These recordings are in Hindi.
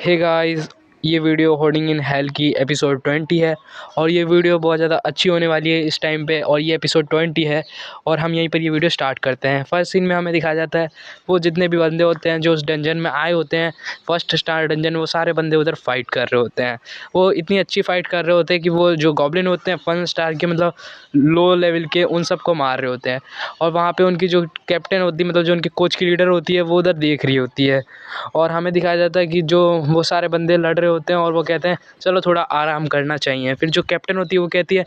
हे गाइस, ये वीडियो होर्डिंग इन हेल की एपिसोड 20 है और ये वीडियो बहुत ज़्यादा अच्छी होने वाली है इस टाइम पे। और ये एपिसोड 20 है और हम यहीं पर ये वीडियो स्टार्ट करते हैं। फर्स्ट सीन में हमें दिखाया जाता है वो जितने भी बंदे होते हैं जो उस डंजन में आए होते हैं, फर्स्ट स्टार डंजन, वो सारे बंदे उधर फाइट कर रहे होते हैं। वो इतनी अच्छी फाइट कर रहे होते हैं कि वो जो गॉब्लिन होते हैं 1 स्टार के, मतलब लो लेवल के, उन सबको मार रहे होते हैं। और वहाँ पे उनकी जो कैप्टन होती है, मतलब जो उनकी कोच की लीडर होती है, वो उधर देख रही होती है। और हमें दिखाया जाता है कि जो वो सारे बंदे लड़ रहे होते हैं और वो कहते हैं चलो थोड़ा आराम करना चाहिए। फिर जो कैप्टन होती है वो कहती है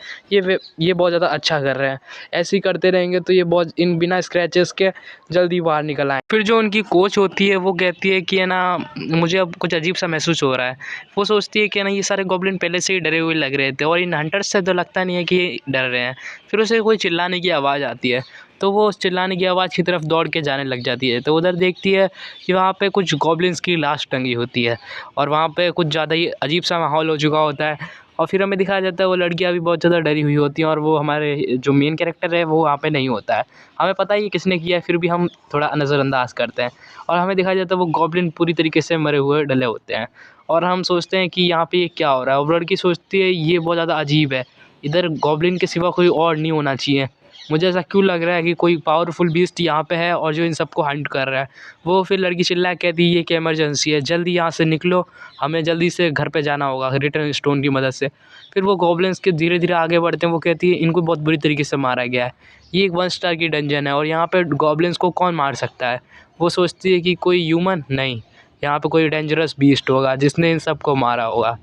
ये बहुत ज़्यादा अच्छा कर रहे हैं, ऐसे ही करते रहेंगे तो ये बहुत इन बिना स्क्रैचेस के जल्दी बाहर निकल आए। फिर जो उनकी कोच होती है वो कहती है कि है ना, मुझे अब कुछ अजीब सा महसूस हो रहा है। वो सोचती है कि ना, ये सारे गॉब्लिन पहले से ही डरे हुए लग रहे थे और इन हंटर्स से तो लगता नहीं है कि ये डर रहे हैं। फिर उसे कोई चिल्लाने की आवाज़ आती है तो वो उस चिल्लाने की आवाज़ की तरफ दौड़ के जाने लग जाती है। तो उधर देखती है कि वहाँ पे कुछ गॉब्लिन्स की लाश टंगी होती है और वहाँ पे कुछ ज़्यादा ही अजीब सा माहौल हो चुका होता है। और फिर हमें दिखाया जाता है वो लड़कियाँ भी बहुत ज़्यादा डरी हुई होती हैं और वो हमारे जो मेन कैरेक्टर है वो वहाँ पे नहीं होता है। हमें पता है ये किसने किया है, फिर भी हम थोड़ा नज़रअंदाज करते हैं। और हमें दिखाया जाता है वो गॉब्लिन पूरी तरीके से मरे हुए डले होते हैं और हम सोचते हैं कि यहाँ पे ये क्या हो रहा है। और लड़की सोचती है ये बहुत ज़्यादा अजीब है, इधर गॉब्लिन के सिवा कोई और नहीं होना चाहिए। मुझे ऐसा क्यों लग रहा है कि कोई पावरफुल बीस्ट यहाँ पे है और जो इन सबको हंट कर रहा है। वो फिर लड़की चिल्ला के कहती है ये क्या इमरजेंसी है, जल्दी यहाँ से निकलो, हमें जल्दी से घर पे जाना होगा रिटर्न स्टोन की मदद से। फिर वो गॉब्लिन्स के धीरे धीरे आगे बढ़ते हैं। वो कहती है इनको बहुत बुरी तरीके से मारा गया है, ये एक 1 स्टार की डंजन है और यहाँ पे गॉब्लिन्स को कौन मार सकता है। वो सोचती है कि कोई ह्यूमन नहीं, यहाँ पे कोई डेंजरस बीस्ट होगा जिसने इन सबको मारा होगा।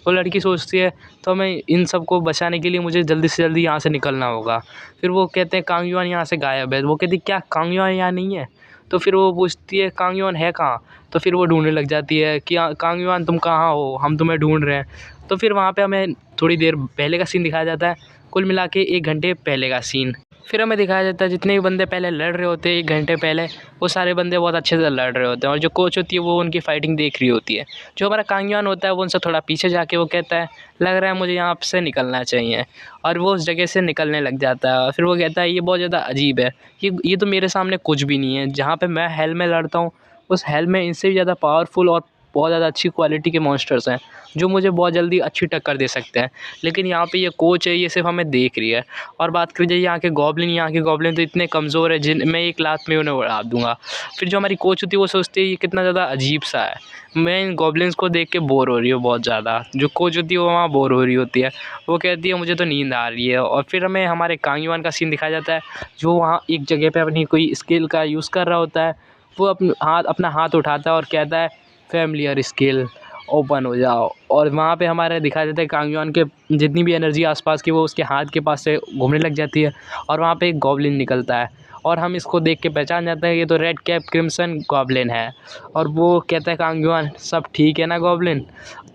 वो लड़की सोचती है तो हमें इन सबको बचाने के लिए मुझे जल्दी से जल्दी यहाँ से निकलना होगा। फिर वो कहते हैं कांग युआन यहाँ से गायब है। वो कहती है क्या कांग युआन यहाँ नहीं है? तो फिर वो पूछती है कांग युआन है कहाँ? तो फिर वो ढूँढने लग जाती है कि कांग युआन तुम कहाँ हो, हम तुम्हें ढूँढ रहे हैं। तो फिर वहाँ पे हमें थोड़ी देर पहले का सीन दिखाया जाता है, कुल मिला के 1 घंटे पहले का सीन। फिर हमें दिखाया जाता है जितने भी बंदे पहले लड़ रहे होते हैं 1 घंटे पहले, वो सारे बंदे बहुत अच्छे से लड़ रहे होते हैं और जो कोच होती है वो उनकी फाइटिंग देख रही होती है। जो हमारा कांग युआन होता है वो उनसे थोड़ा पीछे जाके वो कहता है लग रहा है मुझे यहाँ से निकलना चाहिए, और वो उस जगह से निकलने लग जाता है। और फिर वो कहता है ये बहुत ज़्यादा अजीब है, ये तो मेरे सामने कुछ भी नहीं है। जहाँ पे मैं हेल में लड़ता हूँ उस हेल में इनसे भी ज़्यादा पावरफुल और बहुत ज़्यादा अच्छी क्वालिटी के मॉन्स्टर्स हैं जो मुझे बहुत जल्दी अच्छी टक्कर दे सकते हैं। लेकिन यहाँ पे ये कोच है, ये सिर्फ हमें देख रही है। और बात करी जाए यहाँ के गॉब्लिन तो इतने कमज़ोर है जिन मैं एक लात में उन्हें उड़ा दूँगा। फिर जो हमारी कोच होती है वो सोचती है ये कितना ज़्यादा अजीब सा है, मैं इन गॉब्लिन्स को देख के बोर हो रही हूँ बहुत ज़्यादा। जो कोच होती है वो वहाँ बोर हो रही होती है, वो कहती है मुझे तो नींद आ रही है। और फिर हमें हमारे कांग युआन का सीन दिखाया जाता है जो वहाँ एक जगह पे अपनी कोई स्किल का यूज़ कर रहा होता है। वो अपना हाथ उठाता है और कहता है फ़ैमिलियर स्किल ओपन हो जाओ। और वहाँ पे हमारे दिखाया जाता है कांग युआन के जितनी भी एनर्जी आसपास की वो उसके हाथ के पास से घूमने लग जाती है और वहाँ पे एक गॉब्लिन निकलता है और हम इसको देख के पहचान जाते हैं ये तो रेड कैप क्रिम्सन गॉब्लिन है। और वो कहता है कांग युआन सब ठीक है ना गॉब्लिन,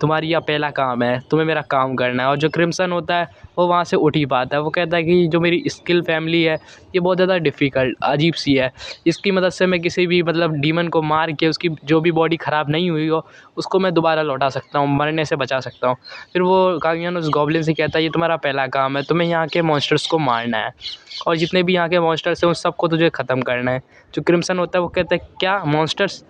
तुम्हारी यह पहला काम है, तुम्हें मेरा काम करना है। और जो क्रिम्सन होता है वो वहाँ से उठ ही पाता है। वो कहता है कि जो मेरी स्किल फैमिली है ये बहुत ज़्यादा डिफ़िकल्ट अजीब सी है, इसकी मदद से मैं किसी भी मतलब डीमन को मार के उसकी जो भी बॉडी ख़राब नहीं हुई हो उसको मैं दोबारा लौटा सकता हूँ, मरने से बचा सकता हूँ। फिर वो कांग युआन उस गॉब्लिन से कहता है ये तुम्हारा पहला काम है, तुम्हें यहाँ के मॉन्स्टर्स को मारना है और जितने भी यहाँ के मॉन्स्टर्स हैं उन सबको तुझे ख़त्म करना है। जो क्रिम्सन होता है वो कहता है क्या मॉन्स्टर्स,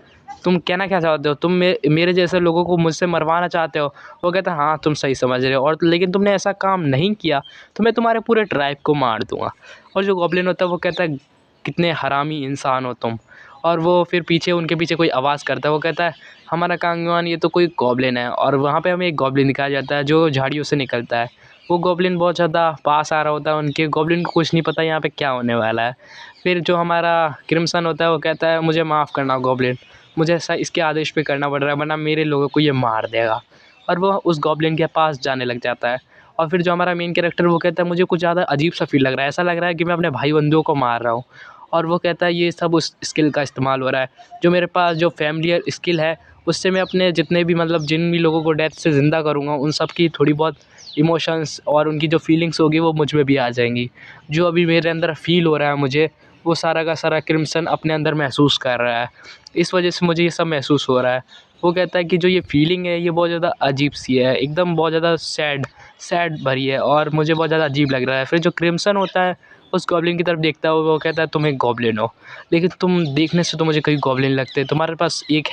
तुम कहना क्या चाहते हो, तुम मेरे जैसे लोगों को मुझसे मरवाना चाहते हो? वो कहता है हाँ तुम सही समझ रहे हो, और लेकिन तुमने ऐसा काम नहीं किया तो मैं तुम्हारे पूरे ट्राइब को मार दूँगा। और जो गॉब्लिन होता है वो कहता है कितने हरामी इंसान हो तुम। और वो फिर पीछे उनके पीछे कोई आवाज़ करता है, वो कहता है हमारा कांग युआन ये तो कोई गॉब्लिन है। और वहाँ पे हमें एक गॉब्लिन दिखाया जाता है जो झाड़ियों से निकलता है। वो गॉब्लिन बहुत ज़्यादा पास आ रहा होता है, उनके गॉब्लिन को कुछ नहीं पता यहाँ पे क्या होने वाला है। फिर जो हमारा क्रिम्सन होता है वो कहता है मुझे माफ़ करना गॉब्लिन, मुझे ऐसा इसके आदेश पे करना पड़ रहा है वरना मेरे लोगों को ये मार देगा। और वो उस गॉब्लिन के पास जाने लग जाता है। और फिर जो हमारा मेन कैरेक्टर वो कहता है मुझे कुछ ज़्यादा अजीब सा फील लग रहा है, ऐसा लग रहा है कि मैं अपने भाई बंधुओं को मार रहा हूँ। और वो कहता है ये सब उस स्किल का इस्तेमाल हो रहा है, जो मेरे पास जो फ़ैमिलियर स्किल है उससे मैं अपने जितने भी मतलब जिन भी लोगों को डेथ से ज़िंदा करूँगा उन सब की थोड़ी बहुत इमोशंस और उनकी जो फीलिंग्स होगी वो मुझ में भी आ जाएंगी। जो अभी मेरे अंदर फ़ील हो रहा है मुझे, वो सारा का सारा क्रिम्सन अपने अंदर महसूस कर रहा है, इस वजह से मुझे ये सब महसूस हो रहा है। वो कहता है कि जो ये फीलिंग है ये बहुत ज़्यादा अजीब सी है, एकदम बहुत ज़्यादा सैड भरी है और मुझे बहुत ज़्यादा अजीब लग रहा है। फिर जो क्रिम्सन होता है उस गॉब्लिन की तरफ देखता है, वो कहता है तुम एक गॉब्लिन हो, लेकिन तुम देखने से तो मुझे कई गॉब्लिन लगते हैं, तुम्हारे पास एक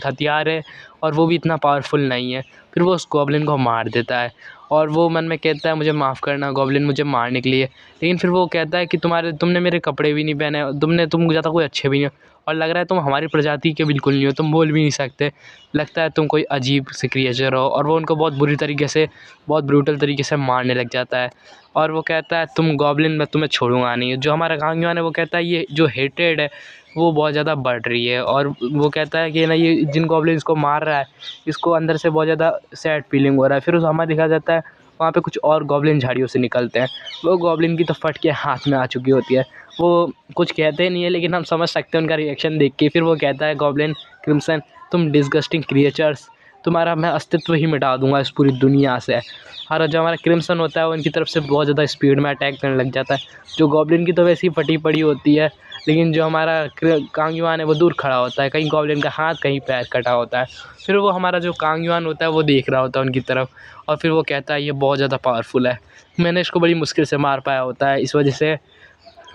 हथियार है और वो भी इतना पावरफुल नहीं है। फिर वो उस गॉब्लिन को मार देता है और वो मन में कहता है मुझे माफ़ करना गॉब्लिन, मुझे मारने के लिए। लेकिन फिर वो कहता है कि तुमने मेरे कपड़े भी नहीं पहने, तुम ज़्यादा कोई अच्छे भी नहीं हो, और लग रहा है तुम हमारी प्रजाति के बिल्कुल नहीं हो, तुम बोल भी नहीं सकते, लगता है तुम कोई अजीब सी क्रिएचर हो। और वो उनको बहुत बुरी तरीके से, बहुत ब्रूटल तरीके से मारने लग जाता है। और वो कहता है तुम गॉब्लिन, मैं तुम्हें छोड़ूंगा नहीं। जो हमारा कांग युआन है वो कहता है ये जो हेटेड है वो बहुत ज़्यादा बढ़ रही है, और वो कहता है कि ना ये जिन गॉब्लिन्स को मार रहा है इसको अंदर से बहुत ज़्यादा सैड फीलिंग हो रहा है। फिर उस हमें दिखा जाता है वहाँ पे कुछ और गॉब्लिन झाड़ियों से निकलते हैं। वो गॉब्लिन की तो फट के हाथ में आ चुकी होती है, वो कुछ कहते नहीं है लेकिन हम समझ सकते हैं उनका रिएक्शन देख के। फिर वो कहता है गॉब्लिन क्रिम्सन, तुम डिस्गस्टिंग क्रिएचर्स, तुम्हारा मैं अस्तित्व ही मिटा दूंगा इस पूरी दुनिया से। और जो हमारा क्रिम्सन होता है वो उनकी तरफ से बहुत ज़्यादा स्पीड में अटैक करने लग जाता है। जो गॉब्लिन की तो वैसे ही फटी पड़ी होती है, लेकिन जो हमारा कांग युआन है वो दूर खड़ा होता है, कहीं गॉब्लिन का हाथ कहीं पैर कटा होता है। फिर वो हमारा जो कांग युआन होता है वो देख रहा होता है उनकी तरफ, और फिर वो कहता है ये बहुत ज़्यादा पावरफुल है, मैंने इसको बड़ी मुश्किल से मार पाया होता है, इस वजह से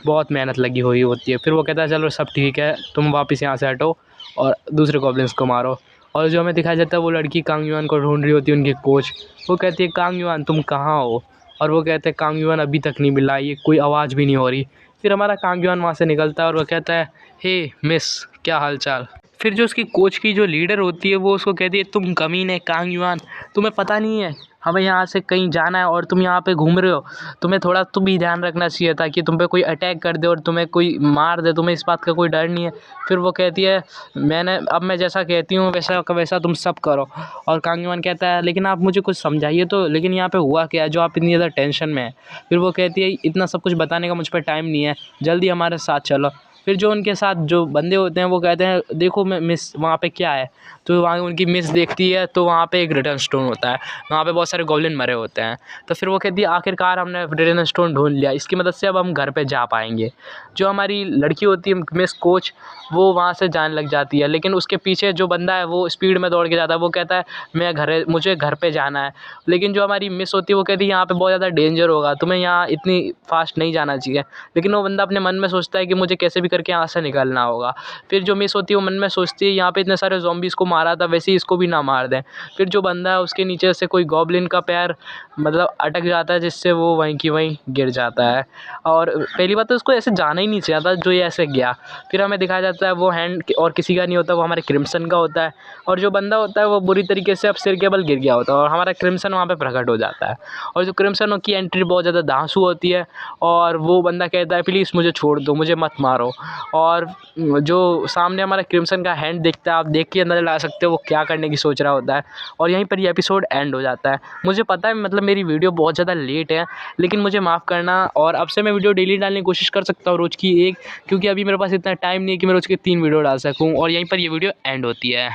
बहुत मेहनत लगी हुई होती है। फिर वो कहता है चलो सब ठीक है, तुम वापस यहाँ से हटो और दूसरे गॉब्लिन्स को मारो। और जो हमें दिखाया जाता है वो लड़की कांग युआन को ढूंढ रही होती है, उनकी कोच। वो कहती है कांग युआन तुम कहाँ हो, और वो कहते हैं कांग युआन अभी तक नहीं मिला, ये कोई आवाज़ भी नहीं हो रही। फिर हमारा कांग युआन वहाँ से निकलता है और वो कहता है हे मिस, क्या हाल चाल। फिर जो उसकी कोच की जो लीडर होती है वो उसको कहती है तुम कमीने कांग युआन, तुम्हें पता नहीं है हमें यहाँ से कहीं जाना है और तुम यहाँ पे घूम रहे हो, तुम्हें थोड़ा तुम भी ध्यान रखना चाहिए था कि तुम पे कोई अटैक कर दे और तुम्हें कोई मार दे, तुम्हें इस बात का कोई डर नहीं है। फिर वो कहती है मैं जैसा कहती हूँ वैसा का वैसा तुम सब करो। और कांग युआन कहता है लेकिन आप मुझे कुछ समझाइए तो, लेकिन यहाँ पे हुआ क्या है जो आप इतनी ज़्यादा टेंशन में है। फिर वो कहती है इतना सब कुछ बताने का मुझ पर टाइम नहीं है, जल्दी हमारे साथ चलो। फिर जो उनके साथ जो बंदे होते हैं वो कहते हैं देखो मैं मिस वहाँ पे क्या है। तो वहाँ उनकी मिस देखती है तो वहाँ पे एक रिटर्न स्टोन होता है, वहाँ पे बहुत सारे गॉब्लिन मरे होते हैं। तो फिर वो कहती है आखिरकार हमने रिटर्न स्टोन ढूंढ लिया, इसकी मदद से अब हम घर पे जा पाएंगे। जो हमारी लड़की होती है मिस कोच, वो वहाँ से जाने लग जाती है, लेकिन उसके पीछे जो बंदा है वो स्पीड में दौड़ के जाता है। वो कहता है मुझे घर पे जाना है। लेकिन जो हमारी मिस होती है वो कहती है यहाँ पे बहुत ज़्यादा डेंजर होगा, तुम्हें यहाँ इतनी फास्ट नहीं जाना चाहिए। लेकिन वो बंदा अपने मन में सोचता है कि मुझे कैसे भी करके यहाँ से निकलना होगा। फिर जो मिस होती है वो मन में सोचती है यहाँ पे इतने सारे ज़ॉम्बीज़ को मारा था, वैसे ही इसको भी ना मार दें। फिर जो बंदा है उसके नीचे से कोई गॉब्लिन का पैर मतलब अटक जाता है, जिससे वो वहीं की वहीं गिर जाता है। और पहली बात तो उसको ऐसे जाना ही नहीं चाहिए था जो ये ऐसे गया। फिर हमें दिखाया जाता है वो हैंड और किसी का नहीं होता, वो हमारे क्रिम्सन का होता है। और जो बंदा होता है वो बुरी तरीके से अब सिर के बल गिर गया होता है और हमारा क्रिम्सन वहाँ पे प्रकट हो जाता है। और जो क्रिम्सन की एंट्री बहुत ज़्यादा धांसू होती है, और वो बंदा कहता है प्लीज़ मुझे छोड़ दो, मुझे मत मारो। और जो सामने हमारा क्रिम्सन का हैंड दिखता है, आप देख के अंदाज़ा लगा सकते हो वो क्या करने की सोच रहा होता है। और यहीं पर ये एपिसोड एंड हो जाता है। मुझे पता है मतलब मेरी वीडियो बहुत ज़्यादा लेट है, लेकिन मुझे माफ़ करना, और अब से मैं वीडियो डेली डालने की कोशिश कर सकता हूँ रोज़ की एक, क्योंकि अभी मेरे पास इतना टाइम नहीं है कि मैं रोज़ की 3 वीडियो डाल सकूँ। और यहीं पर ये वीडियो एंड होती है।